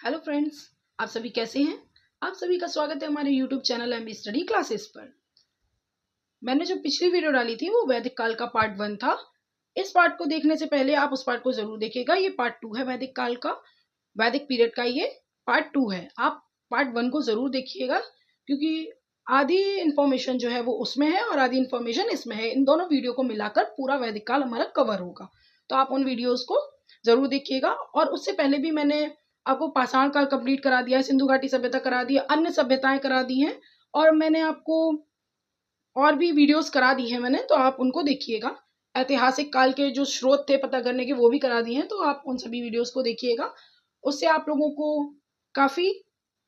Hello friends, आप सभी कैसे हैं। आप सभी का स्वागत है हमारे YouTube channel MB study classes पर। मैंने जो पिछली वीडियो डाली थी वो वैदिक काल का पार्ट 1 था। इस पार्ट को देखने से पहले आप उस पार्ट को जरूर देखिएगा। ये पार्ट 2 है वैदिक काल का, वैदिक पीरियड का ये पार्ट 2 है। आप पार्ट 1 को जरूर देखिएगा क्योंकि आधी इंफॉर्मेशन जो है वो उसमें है और आधी इंफॉर्मेशन इसमें है। इन दोनों वीडियो को मिलाकर पूरा वैदिक काल हमारा कवर होगा, तो आप उन वीडियोज को जरूर देखिएगा। और उससे पहले भी मैंने आपको पाषाण काल कंप्लीट करा दिया है, सिंधु घाटी सभ्यता करा दी है, अन्य सभ्यताएं करा दी हैं और मैंने आपको और भी वीडियोस करा दी हैं मैंने, तो आप उनको देखिएगा। ऐतिहासिक काल के जो स्रोत थे पता करने के वो भी करा दिए हैं, तो आप उन सभी वीडियोस को देखिएगा। उससे आप लोगों को काफ़ी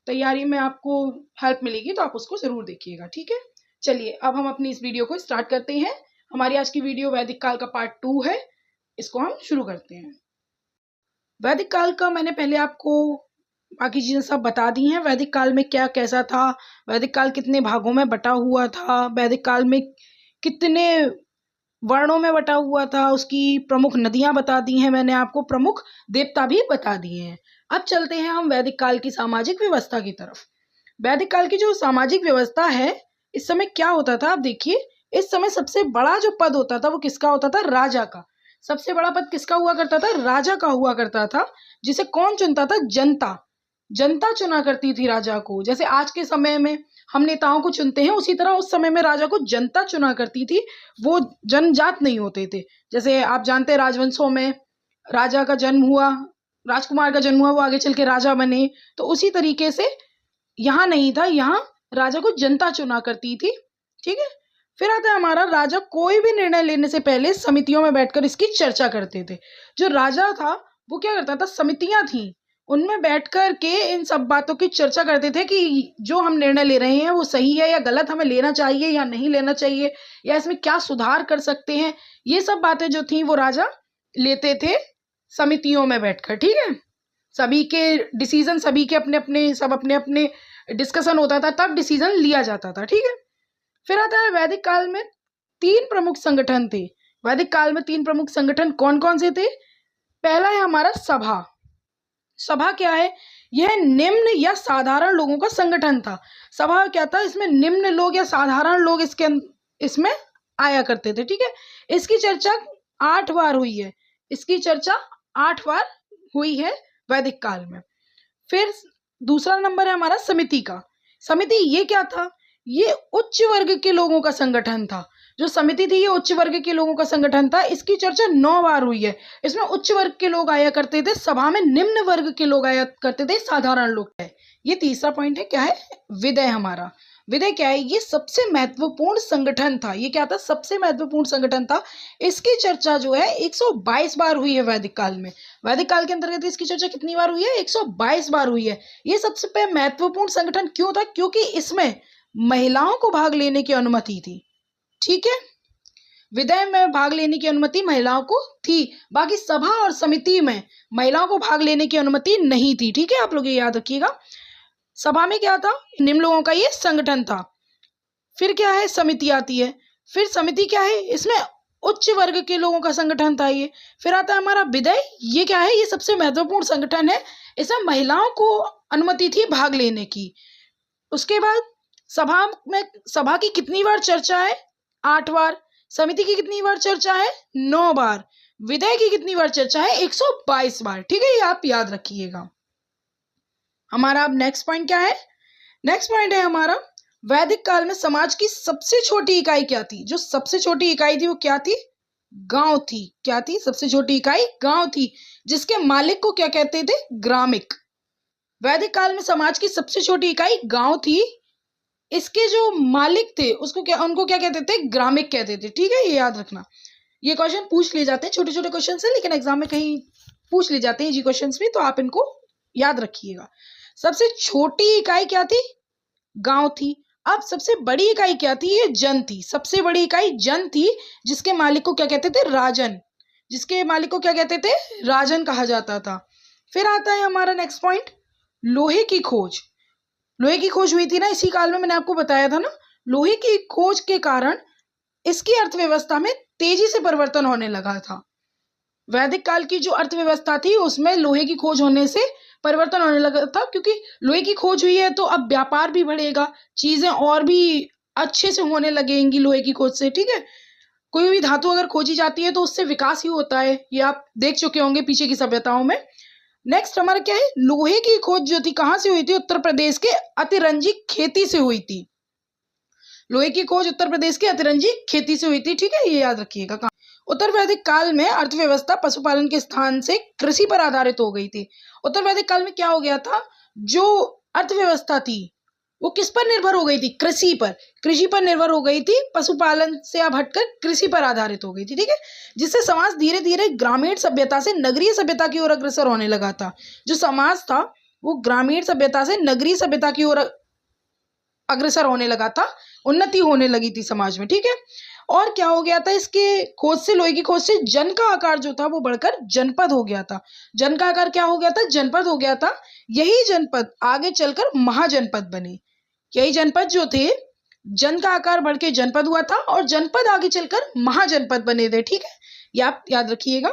तैयारी में आपको हेल्प मिलेगी, तो आप उसको ज़रूर देखिएगा। ठीक है, चलिए अब हम अपनी इस वीडियो को स्टार्ट करते हैं। हमारी आज की वीडियो वैदिक काल का पार्ट 2 है, इसको हम शुरू करते हैं। वैदिक काल का मैंने पहले आपको बाकी चीज़ें सब बता दी हैं। वैदिक काल में क्या कैसा था, वैदिक काल कितने भागों में बटा हुआ था, वैदिक काल में कितने वर्णों में बटा हुआ था, उसकी प्रमुख नदियां बता दी हैं मैंने आपको, प्रमुख देवता भी बता दिए हैं। अब चलते हैं हम वैदिक काल की सामाजिक व्यवस्था की तरफ। वैदिक काल की जो सामाजिक व्यवस्था है, इस समय क्या होता था आप देखिए। इस समय सबसे बड़ा जो पद होता था वो किसका होता था? राजा का। सबसे बड़ा पद किसका हुआ करता था? राजा का हुआ करता था, जिसे कौन चुनता था? जनता। जनता चुना करती थी राजा को। जैसे आज के समय में हम नेताओं को चुनते हैं, उसी तरह उस समय में राजा को जनता चुना करती थी, वो जनजात नहीं होते थे। जैसे आप जानते हैं राजवंशों में राजा का जन्म हुआ, राजकुमार का जन्म हुआ, वो आगे चल के राजा बने, तो उसी तरीके से यहाँ नहीं था, यहाँ राजा को जनता चुना करती थी। ठीक है, फिर आता है हमारा राजा कोई भी निर्णय लेने से पहले समितियों में बैठकर इसकी चर्चा करते थे। जो राजा था वो क्या करता था? समितियां थी, उनमें बैठकर के इन सब बातों की चर्चा करते थे कि जो हम निर्णय ले रहे हैं वो सही है या गलत, हमें लेना चाहिए या नहीं लेना चाहिए, या इसमें क्या सुधार कर सकते हैं। ये सब बातें जो थी वो राजा लेते थे समितियों में बैठकर। ठीक है, सभी के डिसीजन, सभी के अपने अपने डिस्कशन होता था, तब डिसीजन लिया जाता था। ठीक है, फिर आता है वैदिक काल में 3 प्रमुख संगठन थे। वैदिक काल में 3 प्रमुख संगठन कौन कौन से थे? पहला है हमारा सभा। सभा क्या है? यह निम्न या साधारण लोगों का संगठन था। सभा क्या था? इसमें निम्न लोग या साधारण लोग इसमें आया करते थे। ठीक है, इसकी चर्चा 8 बार हुई है। इसकी चर्चा 8 बार हुई है वैदिक काल में। फिर दूसरा नंबर है हमारा समिति का। समिति ये क्या था? ये उच्च वर्ग के लोगों का संगठन था। जो समिति थी ये उच्च वर्ग के लोगों का संगठन था। इसकी चर्चा 9 बार हुई है। इसमें उच्च वर्ग के लोग आया करते थे, सभा में निम्न वर्ग के लोग आया करते थे, साधारण लोग है। ये तीसरा पॉइंट है, क्या है? विदय। हमारा विदय क्या है? ये सबसे महत्वपूर्ण संगठन था। ये क्या था? सबसे महत्वपूर्ण संगठन था। इसकी चर्चा जो है 122 बार हुई है वैदिक काल में। वैदिक काल के अंतर्गत इसकी चर्चा कितनी बार हुई है? 122 बार हुई है। ये सबसे महत्वपूर्ण संगठन क्यों था? क्योंकि इसमें महिलाओं को भाग लेने की अनुमति थी। ठीक है, विदय में भाग लेने की अनुमति महिलाओं को थी, बाकी सभा और समिति में महिलाओं को भाग लेने की अनुमति नहीं थी। ठीक है, आप लोग ये याद रखिएगा। सभा में क्या था? निम्न लोगों का ये संगठन था। फिर क्या है? समिति आती है। फिर समिति क्या है? इसमें उच्च वर्ग के लोगों का संगठन था ये। फिर आता है हमारा विदय। ये क्या है? ये सबसे महत्वपूर्ण संगठन है। इसमें महिलाओं को अनुमति थी भाग लेने की। उसके बाद सभा में, सभा की कितनी बार चर्चा है? 8 बार। समिति की कितनी बार चर्चा है? 9 बार। विदय की कितनी बार चर्चा है? 122 बार। ठीक है, ये आप याद रखिएगा। हमारा अब नेक्स्ट पॉइंट क्या है? नेक्स्ट पॉइंट है हमारा वैदिक काल में समाज की सबसे छोटी इकाई क्या थी? जो सबसे छोटी इकाई थी वो क्या थी? गांव थी। क्या थी? सबसे छोटी इकाई गांव थी, जिसके मालिक को क्या कहते थे? ग्रामिक। वैदिक काल में समाज की सबसे छोटी इकाई गांव थी। इसके जो मालिक थे उनको क्या कहते थे? ग्रामिक कहते थे। ठीक है, ये याद रखना। ये क्वेश्चन पूछ लिए जाते हैं, छोटे छोटे क्वेश्चन है, लेकिन एग्जाम में कहीं पूछ लिए जाते हैं जी क्वेश्चन भी, तो आप इनको याद रखिएगा। सबसे छोटी इकाई क्या थी? गांव थी। अब सबसे बड़ी इकाई क्या थी? ये जन थी। सबसे बड़ी इकाई जन थी, जिसके मालिक को क्या कहते थे? राजन। जिसके मालिक को क्या कहते थे? राजन कहा जाता था। फिर आता है हमारा नेक्स्ट पॉइंट, लोहे की खोज। लोहे की खोज हुई थी ना इसी काल में, मैंने आपको बताया था ना। लोहे की खोज के कारण इसकी अर्थव्यवस्था में तेजी से परिवर्तन होने लगा था। वैदिक काल की जो अर्थव्यवस्था थी उसमें लोहे की खोज होने से परिवर्तन होने लगा था, क्योंकि लोहे की खोज हुई है तो अब व्यापार भी बढ़ेगा, चीजें और भी अच्छे से होने लगेंगी लोहे की खोज से। ठीक है, कोई भी धातु अगर खोजी जाती है तो उससे विकास ही होता है, ये आप देख चुके होंगे पीछे की सभ्यताओं में। नेक्स्ट हमारा क्या है, लोहे की खोज जो थी कहाँ से हुई थी, उत्तर प्रदेश के अतिरंजी खेती से हुई थी। लोहे की खोज उत्तर प्रदेश के अतिरंजी खेती से हुई थी। ठीक है, ये याद रखिएगा। उत्तर वैदिक काल में अर्थव्यवस्था पशुपालन के स्थान से कृषि पर आधारित हो गई थी। उत्तर वैदिक काल में क्या हो गया था, जो अर्थव्यवस्था थी वो किस पर निर्भर हो गई थी, कृषि पर। कृषि पर निर्भर हो गई थी, पशुपालन से अब हटकर कृषि पर आधारित हो गई थी। ठीक है, जिससे समाज धीरे धीरे ग्रामीण सभ्यता से नगरीय सभ्यता की ओर अग्रसर होने लगा था। जो समाज था वो ग्रामीण सभ्यता से नगरीय सभ्यता की ओर अग्रसर होने लगा था, उन्नति होने लगी थी समाज में। ठीक है, और क्या हो गया था, इसके खोज से, लोहे की खोज से जन का आकार जो था वो बढ़कर जनपद हो गया था। जन का आकार क्या हो गया था, जनपद हो गया था। यही जनपद आगे चलकर महाजनपद बने। यही जनपद जो थे, जन का आकार बढ़ के जनपद हुआ था और जनपद आगे चलकर महाजनपद बने थे। ठीक है, ये आप याद रखिएगा।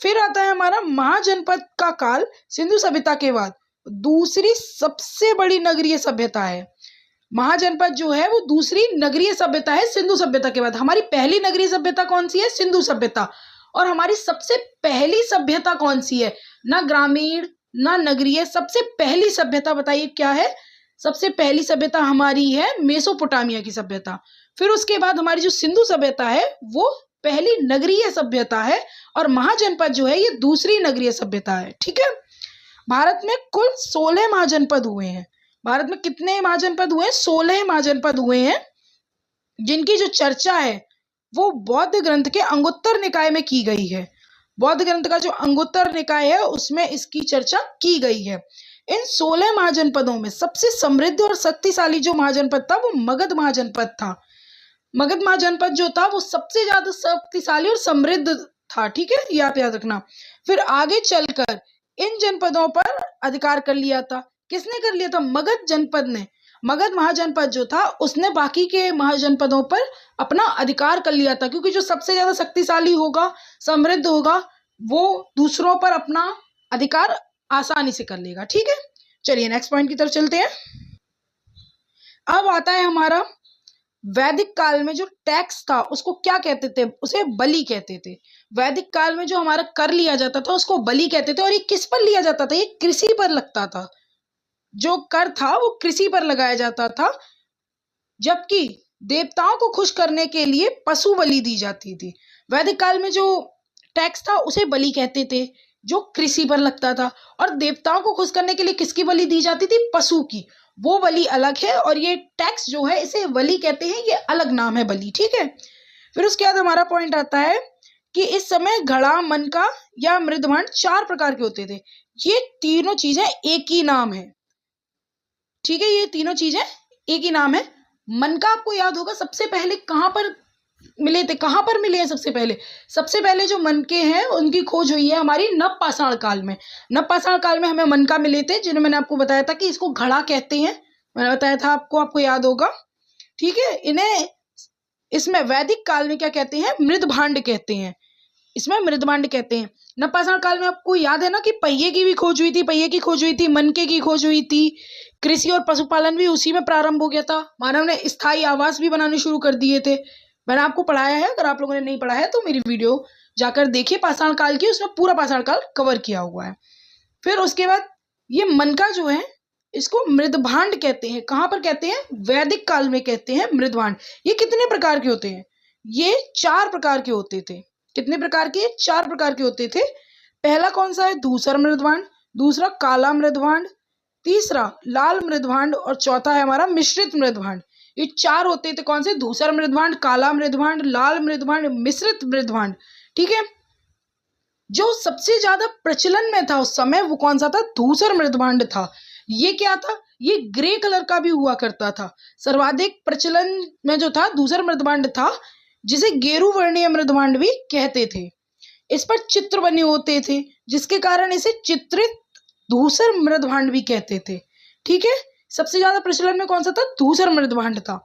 फिर आता है हमारा महाजनपद का काल, सिंधु सभ्यता के बाद दूसरी सबसे बड़ी नगरीय सभ्यता है। महाजनपद जो है वो दूसरी नगरीय सभ्यता है सिंधु सभ्यता के बाद। हमारी पहली नगरीय सभ्यता कौन सी है, सिंधु सभ्यता। और हमारी सबसे पहली सभ्यता कौन सी है, ना ग्रामीण ना नगरीय, सबसे पहली सभ्यता बताइए क्या है। सबसे पहली सभ्यता हमारी है मेसोपोटामिया की सभ्यता। फिर उसके बाद हमारी जो सिंधु सभ्यता है वो पहली नगरीय सभ्यता है, और महाजनपद जो है ये दूसरी नगरीय सभ्यता है। ठीक है, भारत में कुल 16 महाजनपद हुए हैं। भारत में कितने महाजनपद हुए हैं, 16 महाजनपद हुए हैं, जिनकी जो चर्चा है वो बौद्ध ग्रंथ के अंगुत्तर निकाय में की गई है। बौद्ध ग्रंथ का जो अंगुत्तर निकाय है उसमें इसकी चर्चा की गई है। इन 16 महाजनपदों में सबसे समृद्ध और शक्तिशाली जो महाजनपद था वो मगध महाजनपद था। मगध महाजनपद जो था वो सबसे ज्यादा शक्तिशाली और समृद्ध था। ठीक है, ये आप याद रखना। फिर आगे चलकर इन जनपदों पर अधिकार कर लिया था। किसने कर लिया था, मगध जनपद ने। मगध महाजनपद जो था उसने बाकी के महाजनपदों पर अपना अधिकार कर लिया था, क्योंकि जो सबसे ज्यादा शक्तिशाली होगा, समृद्ध होगा, वो दूसरों पर अपना अधिकार आसानी से कर लेगा। ठीक है, चलिए नेक्स्ट पॉइंट की तरफ चलते हैं। अब आता है हमारा वैदिक काल में जो टैक्स था उसको क्या कहते थे, उसे बलि कहते थे। वैदिक काल में जो हमारा कर लिया जाता था उसको बलि कहते थे। और ये किस पर लिया जाता था, ये कृषि पर लगता था। जो कर था वो कृषि पर लगाया जाता था, जबकि देवताओं को खुश करने के लिए पशु बलि दी जाती थी। वैदिक काल में जो टैक्स था उसे बलि कहते थे, जो कृषि पर लगता था। और देवताओं को खुश करने के लिए किसकी बलि दी जाती थी, पशु की। वो बलि अलग है, और ये टैक्स जो है इसे बलि कहते हैं, ये अलग नाम है बलि। ठीक है, फिर उसके बाद हमारा पॉइंट आता है कि इस समय घड़ा, मनका या मृदभांड 4 प्रकार के होते थे। ये तीनों चीजें एक ही नाम है। ठीक है, ये तीनों चीजें एक ही नाम है। मनका आपको याद होगा सबसे पहले कहाँ पर मिले थे, कहाँ पर मिले हैं सबसे पहले जो मनके हैं उनकी खोज हुई है हमारी नवपाषाण काल में। नवपाषाण काल में हमें मनका मिले थे, जिन्हें मैंने आपको बताया था कि इसको घड़ा कहते हैं, मैंने बताया था आपको याद होगा। ठीक है, इन्हें इसमें वैदिक काल में क्या कहते हैं, मृदभांड कहते हैं। इसमें मृदभांड कहते हैं। नवपाषाण काल में आपको याद है ना कि पहिए की भी खोज हुई थी, मनके की खोज हुई थी, कृषि और पशुपालन भी उसी में प्रारंभ हो गया था। मानव ने स्थायी आवास भी बनाने शुरू कर दिए थे। मैंने आपको पढ़ाया है, अगर आप लोगों ने नहीं पढ़ा है तो मेरी वीडियो जाकर देखिए पाषाण काल की, उसमें पूरा पाषाण काल कवर किया हुआ है। फिर उसके बाद ये मनका जो है इसको मृदभांड कहते हैं। कहाँ पर कहते हैं, वैदिक काल में कहते हैं मृदभांड। ये कितने प्रकार के होते हैं, ये 4 प्रकार के होते थे। कितने प्रकार के, 4 प्रकार के होते थे। पहला कौन सा है, धूसर मृदभांड, दूसरा काला मृदभांड, तीसरा लाल मृदभांड, और चौथा है हमारा मिश्रित मृदभांड। ये 4 होते थे। कौन से, धूसर मृदभांड, काला मृदभांड, लाल मृदभांड, मिश्रित मृदभांड। ठीक है, जो सबसे ज्यादा प्रचलन में था उस समय वो कौन सा था, धूसर मृदभांड था। ये क्या था, ये ग्रे कलर का भी हुआ करता था। सर्वाधिक प्रचलन में जो था धूसर मृदभांड था, जिसे गेरू वर्णीय मृदभांड भी कहते थे। इस पर चित्र बने होते थे, जिसके कारण इसे चित्रित धूसर मृदभांड भी कहते थे। ठीक है, सबसे ज्यादा प्रचलन में कौन सा था, धूसर मृदभांड था।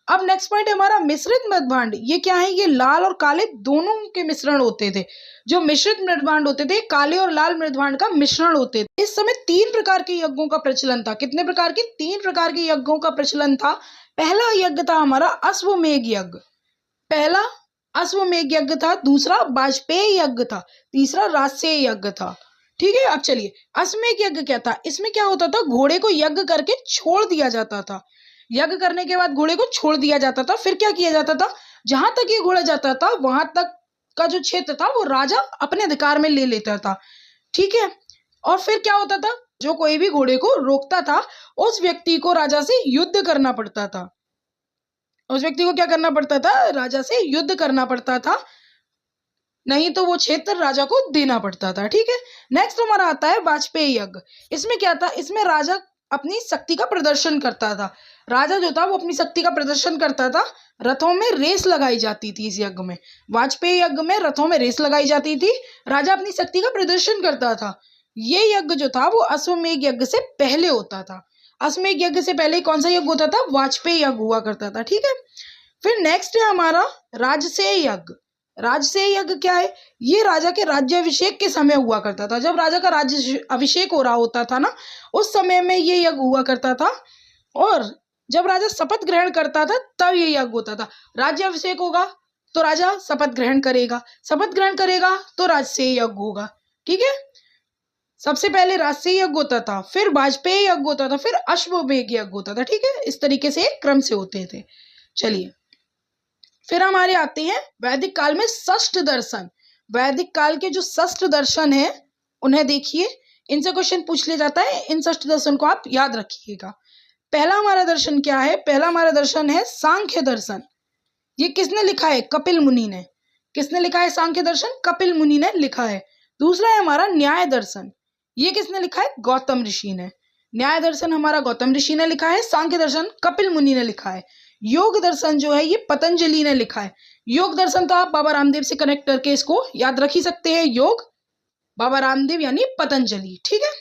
अब नेक्स्ट पॉइंट है हमारा मिश्रित मृदभांड। ये क्या है? ये लाल और काले दोनों के मिश्रण होते थे। जो मिश्रित मृदभांड होते थे, काले और लाल मृदभांड का मिश्रण होते थे। इस समय 3 प्रकार के यज्ञों का प्रचलन था। कितने प्रकार के? 3 प्रकार के यज्ञों का प्रचलन था। पहला यज्ञ था हमारा अश्वमेध यज्ञ। पहला अश्वमेध यज्ञ था, दूसरा वाजपेयी यज्ञ था, तीसरा राजसेय यज्ञ था। ठीक है, अब चलिए अश्वमेध यज्ञ क्या था? इसमें क्या होता था? घोड़े को यज्ञ करके छोड़ दिया जाता था। यज्ञ करने के बाद घोड़े को छोड़ दिया जाता था। फिर क्या किया जाता था? जहां तक ये घोड़ा जाता था वहां तक का जो क्षेत्र था वो राजा अपने अधिकार में ले लेता था। ठीक है, और फिर क्या होता था? जो कोई भी घोड़े को रोकता था उस व्यक्ति को राजा से युद्ध करना पड़ता था। उस व्यक्ति को क्या करना पड़ता था? राजा से युद्ध करना पड़ता था, नहीं तो वो क्षेत्र राजा को देना पड़ता था। ठीक है, नेक्स्ट हमारा आता है वाजपेयी यज्ञ। इसमें क्या था? इसमें राजा अपनी शक्ति का प्रदर्शन करता था। राजा जो था वो अपनी शक्ति का प्रदर्शन करता था। रथों में रेस लगाई जाती थी इस यज्ञ में। वाजपेयी यज्ञ में रथों में रेस लगाई जाती थी, राजा अपनी शक्ति का प्रदर्शन करता था। ये यज्ञ जो था वो अश्वमेध यज्ञ से पहले होता था। अश्वमेध यज्ञ से पहले कौन सा यज्ञ होता था? वाजपेयी यज्ञ हुआ करता था। ठीक है, फिर नेक्स्ट है हमारा राजसेय यज्ञ। राजसेय यज्ञ क्या है? ये राजा के राज्याभिषेक के समय हुआ करता था। जब राजा का राज्य अभिषेक हो रहा होता था ना, उस समय में ये यज्ञ हुआ करता था। और जब राजा शपथ ग्रहण करता था तब ये यज्ञ होता था। राज्याभिषेक होगा तो राजा शपथ ग्रहण करेगा, शपथ ग्रहण करेगा तो राजसेय यज्ञ होगा। ठीक है, सबसे पहले राजसेय यज्ञ होता था, फिर वाजपेयी यज्ञ होता था, फिर अश्वमेध यज्ञ होता था। ठीक है, इस तरीके से क्रम से होते थे। चलिए फिर हमारे आते हैं वैदिक काल में षष्ठ दर्शन। वैदिक काल के जो षष्ठ दर्शन है उन्हें देखिए, इनसे क्वेश्चन पूछ लिया जाता है। इन षष्ठ दर्शन को आप याद रखिएगा। पहला हमारा दर्शन क्या है? पहला हमारा दर्शन है सांख्य दर्शन। ये किसने लिखा है? कपिल मुनि ने। किसने लिखा है सांख्य दर्शन? कपिल मुनि ने लिखा है। दूसरा है हमारा न्याय दर्शन। ये किसने लिखा है? गौतम ऋषि ने। न्याय दर्शन हमारा गौतम ऋषि ने लिखा है, सांख्य दर्शन कपिल मुनि ने लिखा है। योग दर्शन जो है ये पतंजलि ने लिखा है। योग दर्शन तो आप बाबा रामदेव से कनेक्ट करके इसको याद रख ही सकते हैं। योग बाबा रामदेव यानी पतंजलि। ठीक है,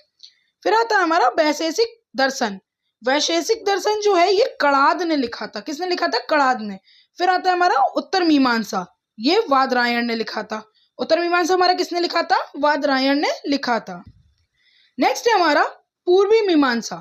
फिर आता है हमारा वैशेषिक दर्शन। वैशेषिक दर्शन जो है ये कणाद ने लिखा था। किसने लिखा था? कणाद ने। फिर आता है हमारा उत्तर मीमांसा। ये वादरायण ने लिखा था। उत्तर मीमांसा हमारा किसने लिखा था? वादरायण ने लिखा था। नेक्स्ट है हमारा पूर्वी मीमांसा।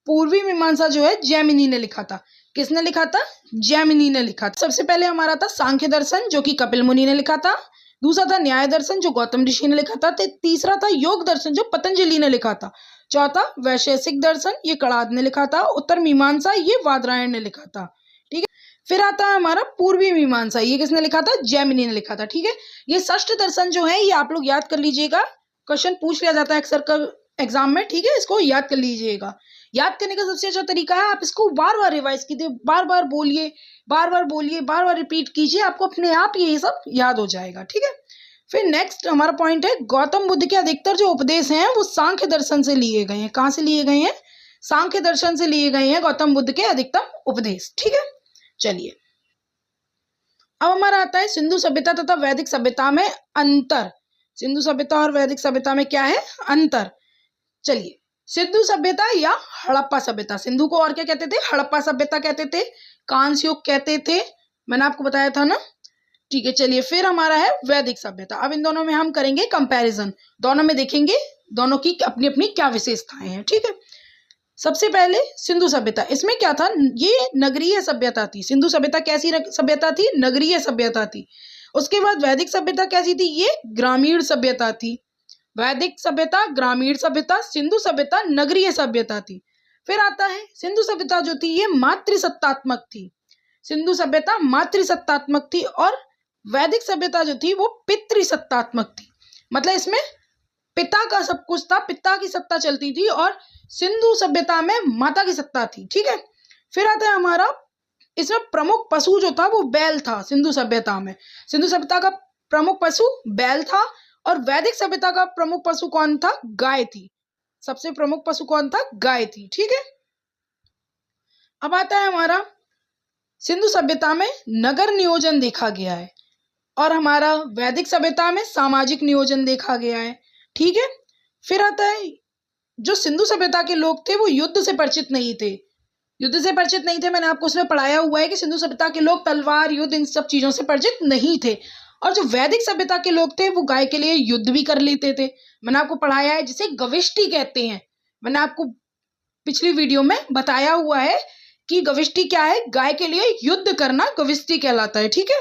पूर्वी मीमांसा जो है जैमिनी ने लिखा था। किसने लिखा था? जैमिनी ने लिखा था। सबसे पहले हमारा था सांख्य दर्शन जो कि कपिल मुनि ने लिखा था। दूसरा था न्याय दर्शन जो गौतम ऋषि ने लिखा था। तीसरा था योग दर्शन जो पतंजलि ने लिखा था। चौथा वैशेषिक दर्शन, ये कणाद ने लिखा था। उत्तर मीमांसा ये वादरायण ने लिखा था। ठीक है, फिर आता है हमारा पूर्वी मीमांसा। ये किसने लिखा था? जैमिनी ने लिखा था। ठीक है, ये षष्ठ दर्शन जो है ये आप लोग याद कर लीजिएगा। क्वेश्चन पूछ लिया जाता है अक्सर कर एग्जाम में। ठीक है, इसको याद कर लीजिएगा। याद करने का सबसे अच्छा तरीका है आप इसको बार बार रिवाइज कीजिए, बार बार बोलिए, बार बार बोलिए, बार बार रिपीट कीजिए, आपको अपने आप ये सब याद हो जाएगा। ठीक है, फिर नेक्स्ट हमारा पॉइंट है गौतम बुद्ध के अधिकतर जो उपदेश हैं वो सांख्य दर्शन से लिए गए हैं। कहाँ से लिए गए हैं? सांख्य दर्शन से लिए गए हैं गौतम बुद्ध के अधिकतम उपदेश। ठीक है, चलिए अब हमारा आता है सिंधु सभ्यता तथा वैदिक सभ्यता में अंतर। सिंधु सभ्यता और वैदिक सभ्यता में क्या है? अंतर। चलिए सिंधु सभ्यता या हड़प्पा सभ्यता। सिंधु को और क्या कहते थे? हड़प्पा सभ्यता कहते थे, कांस्य युग कहते थे, मैंने आपको बताया था ना। ठीक है, चलिए फिर हमारा है वैदिक सभ्यता। अब इन दोनों में हम करेंगे कंपैरिजन, दोनों में देखेंगे दोनों की अपनी अपनी क्या विशेषताएं हैं। ठीक है, सबसे पहले सिंधु सभ्यता। इसमें क्या था? ये नगरीय सभ्यता थी। सिंधु सभ्यता कैसी सभ्यता थी? नगरीय सभ्यता थी। उसके बाद वैदिक सभ्यता कैसी थी? ये ग्रामीण सभ्यता थी। वैदिक सभ्यता ग्रामीण सभ्यता, सिंधु सभ्यता नगरीय सभ्यता थी। फिर आता है सिंधु सभ्यता जो थी ये मातृसत्तात्मक थी। सिंधु सभ्यता मातृसत्तात्मक थी और वैदिक सभ्यता जो थी वो पितृसत्तात्मक थी। मतलब इसमें पिता का सब कुछ था, पिता की सत्ता चलती थी, और सिंधु सभ्यता में माता की सत्ता थी। ठीक है, फिर आता है हमारा इसमें प्रमुख पशु जो था वो बैल था। सिंधु सभ्यता में सिंधु सभ्यता का प्रमुख पशु बैल था और वैदिक सभ्यता का प्रमुख पशु कौन था? गाय थी। सबसे प्रमुख पशु कौन था? गाय थी। ठीक है, अब आता है हमारा सिंधु सभ्यता में नगर नियोजन देखा गया है और हमारा वैदिक सभ्यता में सामाजिक नियोजन देखा गया है। ठीक है, फिर आता है जो सिंधु सभ्यता के लोग थे वो युद्ध से परिचित नहीं थे, युद्ध से परिचित नहीं थे। मैंने आपको उसमें पढ़ाया हुआ है कि सिंधु सभ्यता के लोग तलवार, युद्ध, इन सब चीजों से परिचित नहीं थे। और जो वैदिक सभ्यता के लोग थे वो गाय के लिए युद्ध भी कर लेते थे। मैंने आपको पढ़ाया है, जिसे गविष्टि कहते हैं। मैंने आपको पिछली वीडियो में बताया हुआ है कि गविष्टि क्या है, गाय के लिए युद्ध करना गविष्टि कहलाता है। ठीक है,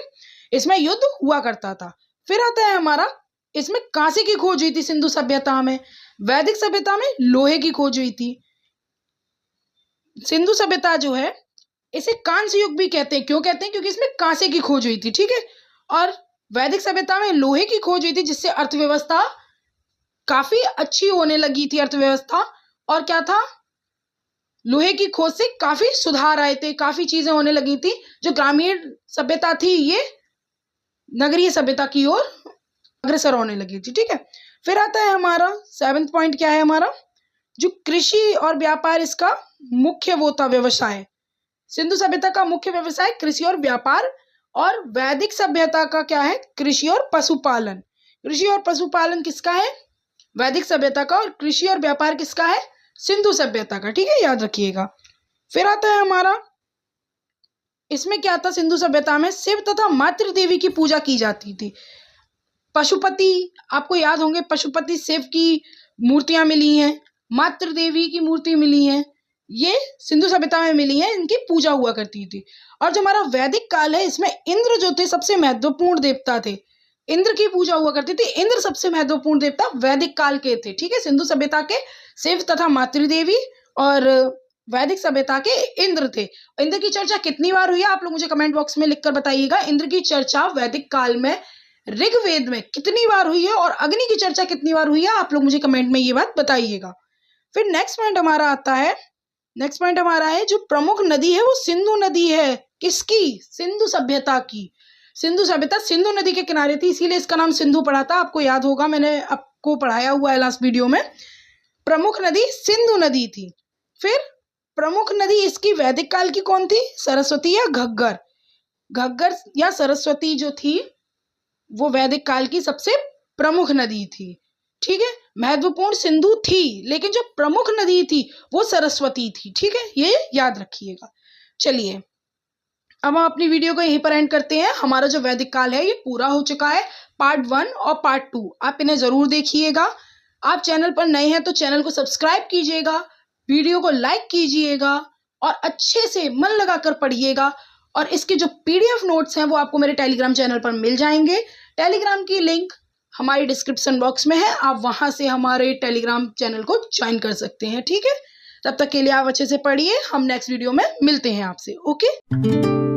इसमें युद्ध हुआ करता था। फिर आता है हमारा, इसमें कांसे की खोज हुई थी सिंधु सभ्यता में। वैदिक सभ्यता में लोहे की खोज हुई थी। सिंधु सभ्यता जो है इसे कांस्य युग भी कहते हैं। क्यों कहते हैं? क्योंकि इसमें कांसे की खोज हुई थी। ठीक है, और वैदिक सभ्यता में लोहे की खोज हुई थी, जिससे अर्थव्यवस्था काफी अच्छी होने लगी थी। अर्थव्यवस्था और क्या था, लोहे की खोज से काफी सुधार आए थे, काफी चीजें होने लगी थी। जो ग्रामीण सभ्यता थी ये नगरीय सभ्यता की ओर अग्रसर होने लगी थी। ठीक है, फिर आता है हमारा 7वां पॉइंट, क्या है हमारा, जो कृषि और व्यापार, इसका मुख्य वो था व्यवसाय। सिंधु सभ्यता का मुख्य व्यवसाय कृषि और व्यापार, और वैदिक सभ्यता का क्या है, कृषि और पशुपालन। कृषि और पशुपालन किसका है, वैदिक सभ्यता का, और कृषि और व्यापार किसका है, सिंधु सभ्यता का। ठीक है, याद रखिएगा। फिर आता है हमारा, इसमें क्या था, सिंधु सभ्यता में शिव तथा मातृ देवी की पूजा की जाती थी। पशुपति, आपको याद होंगे, पशुपति शिव की मूर्तियां मिली हैं, मातृ देवी की मूर्ति मिली है, ये सिंधु सभ्यता में मिली है, इनकी पूजा हुआ करती थी। और जो हमारा वैदिक काल है, इसमें इंद्र जो थे सबसे महत्वपूर्ण देवता थे। इंद्र की पूजा हुआ करती थी। इंद्र सबसे महत्वपूर्ण देवता वैदिक काल के थे। ठीक है, सिंधु सभ्यता के शिव तथा मातृदेवी, और वैदिक सभ्यता के इंद्र थे। इंद्र की चर्चा कितनी बार हुई है, आप लोग मुझे कमेंट बॉक्स में लिखकर बताइएगा। इंद्र की चर्चा वैदिक काल में ऋग्वेद में कितनी बार हुई है, और अग्नि की चर्चा कितनी बार हुई है, आप लोग मुझे कमेंट में ये बात बताइएगा। फिर नेक्स्ट पॉइंट हमारा आता है, नेक्स्ट पॉइंट हमारा है, जो प्रमुख नदी है वो सिंधु नदी है। किसकी? सिंधु सभ्यता की। सिंधु सभ्यता सिंधु नदी के किनारे थी, इसीलिए इसका नाम सिंधु पड़ा था। आपको याद होगा, मैंने आपको पढ़ाया हुआ है लास्ट वीडियो में। प्रमुख नदी सिंधु नदी थी। फिर प्रमुख नदी इसकी वैदिक काल की कौन थी, सरस्वती या घग्गर। घग्गर या सरस्वती जो थी वो वैदिक काल की सबसे प्रमुख नदी थी। ठीक है, महत्वपूर्ण सिंधु थी, लेकिन जो प्रमुख नदी थी वो सरस्वती थी। ठीक है, ये याद रखिएगा। चलिए, अब हम अपनी वीडियो को यहीं पर एंड करते हैं। हमारा जो वैदिक काल है ये पूरा हो चुका है। पार्ट 1 और पार्ट 2 आप इन्हें जरूर देखिएगा। आप चैनल पर नए हैं तो चैनल को सब्सक्राइब कीजिएगा, वीडियो को लाइक कीजिएगा, और अच्छे से मन लगाकर पढ़िएगा। और इसके जो PDF नोट्स हैं वो आपको मेरे टेलीग्राम चैनल पर मिल जाएंगे। टेलीग्राम की लिंक हमारी डिस्क्रिप्शन बॉक्स में है, आप वहां से हमारे टेलीग्राम चैनल को ज्वाइन कर सकते हैं। ठीक है, तब तक के लिए आप अच्छे से पढ़िए। हम नेक्स्ट वीडियो में मिलते हैं आपसे। ओके।